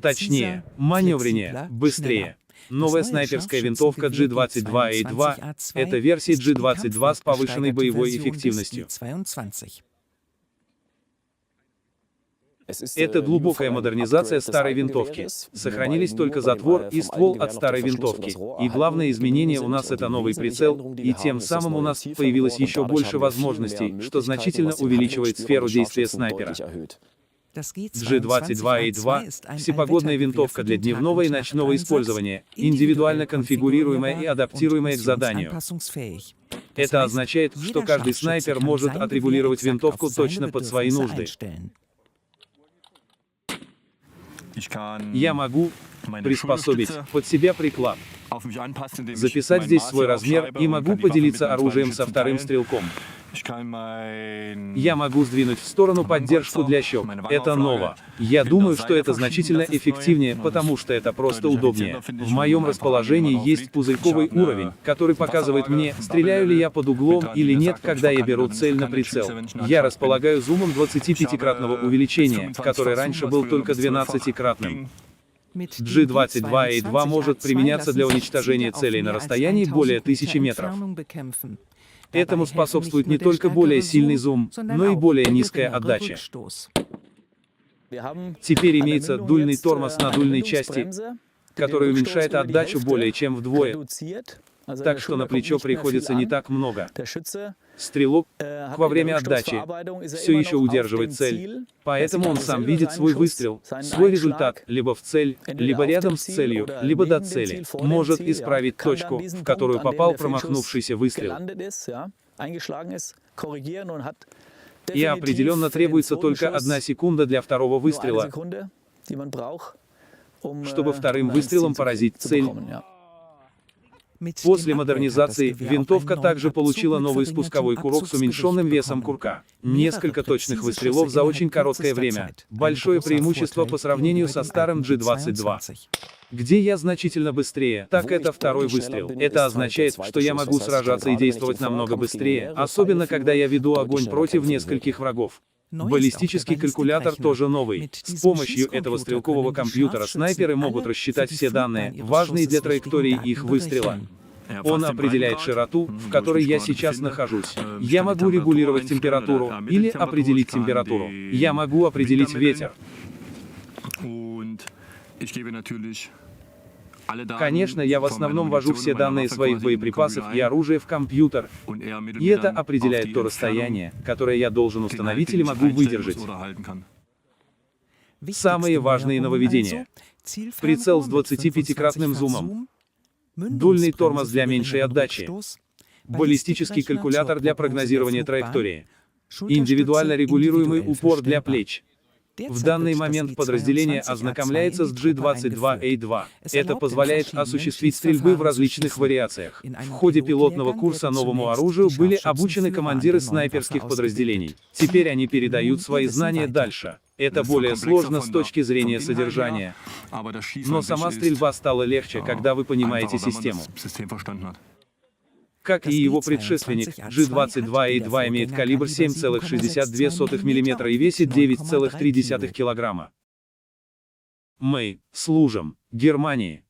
точнее, маневреннее, быстрее. Новая снайперская винтовка G22A2 – это версия G22 с повышенной боевой эффективностью. Это глубокая модернизация старой винтовки. Сохранились только затвор и ствол от старой винтовки. И главное изменение у нас — это новый прицел, и тем самым у нас появилось еще больше возможностей, что значительно увеличивает сферу действия снайпера. G22A2 – всепогодная винтовка для дневного и ночного использования, индивидуально конфигурируемая и адаптируемая к заданию. Это означает, что каждый снайпер может отрегулировать винтовку точно под свои нужды. Я могу приспособить под себя приклад, записать здесь свой размер и могу поделиться оружием со вторым стрелком. Я могу сдвинуть в сторону поддержку для щек. Это ново. Я думаю, что это значительно эффективнее, потому что это просто удобнее. В моем расположении есть пузырьковый уровень, который показывает мне, стреляю ли я под углом или нет, когда я беру цель на прицел. Я располагаю зумом 25-кратного увеличения, который раньше был только 12-кратным. G22A2 может применяться для уничтожения целей на расстоянии более 1000 метров. Этому способствует не только более сильный зум, но и более низкая отдача. Теперь имеется дульный тормоз на дульной части, который уменьшает отдачу более чем вдвое, так что на плечо приходится не так много. Стрелок во время отдачи все еще удерживает цель, поэтому он сам видит свой выстрел, свой результат, либо в цель, либо рядом с целью, либо до цели. Может исправить точку, в которую попал промахнувшийся выстрел. И определенно требуется только 1 секунда для второго выстрела, чтобы вторым выстрелом поразить цель. После модернизации винтовка также получила новый спусковой курок с уменьшенным весом курка. Несколько точных выстрелов за очень короткое время. Большое преимущество по сравнению со старым G22. Где я значительно быстрее, так это второй выстрел. Это означает, что я могу сражаться и действовать намного быстрее, особенно когда я веду огонь против нескольких врагов. Баллистический калькулятор тоже новый. С помощью этого стрелкового компьютера снайперы могут рассчитать все данные, важные для траектории их выстрела. Он определяет широту, в которой я сейчас нахожусь. Я могу регулировать температуру или определить температуру. Я могу определить ветер. Конечно, я в основном ввожу все данные своих боеприпасов и оружия в компьютер, и это определяет то расстояние, которое я должен установить или могу выдержать. Самые важные нововведения. Прицел с 25-кратным зумом. Дульный тормоз для меньшей отдачи. Баллистический калькулятор для прогнозирования траектории. Индивидуально регулируемый упор для плеч. В данный момент подразделение ознакомляется с G22A2. Это позволяет осуществить стрельбы в различных вариациях. В ходе пилотного курса новому оружию были обучены командиры снайперских подразделений. Теперь они передают свои знания дальше. Это более сложно с точки зрения содержания. Но сама стрельба стала легче, когда вы понимаете систему. Как и его предшественник, G22A2 имеет калибр 7,62 мм и весит 9,3 кг. Мы служим Германии.